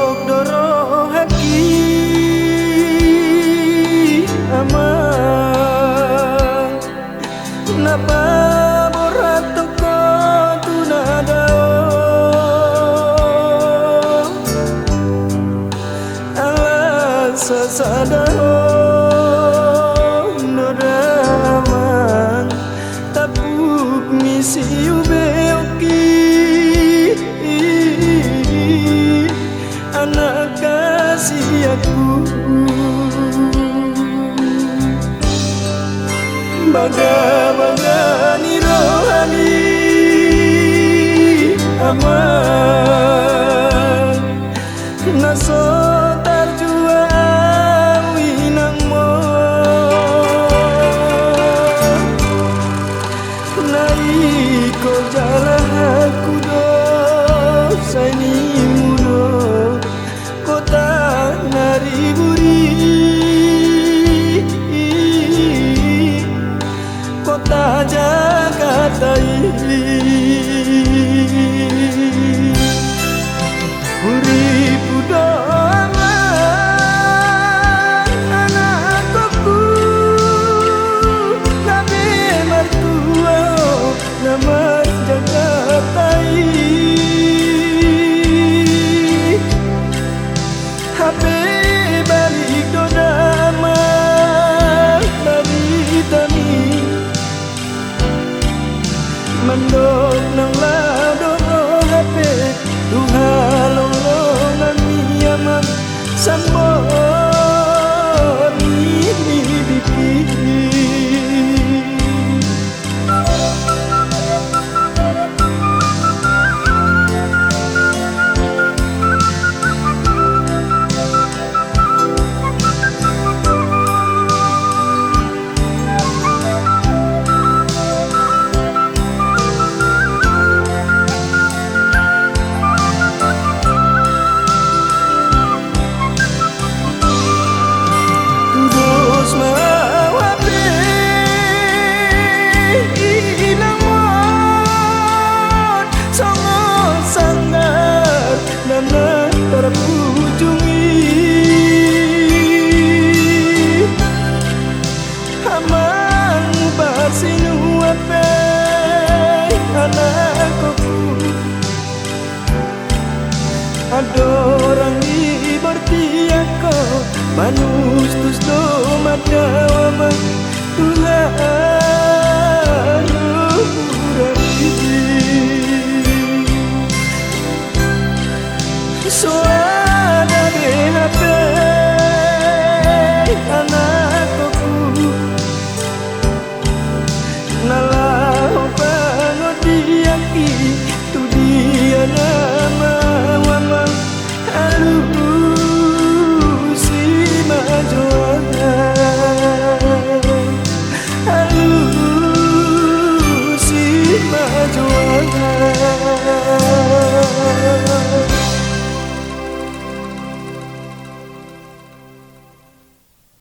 mandok doro haki aman napa borat toko tunadao alas sasadao noraman tapuk misi ubeoki anak kasih aku bangga ni rohani aman naso tarjua winang mo naiko jalan aku dosa ini mudo kota nariburi kota Jakarta uripu doaman anakku nabe mertua nama Jakarta hape balik dodama dari tami mandok nang lado hape duha lolongan miyaman sambor ni bibi adorang iberti ako manustus do madawama Tuhan so ada de hape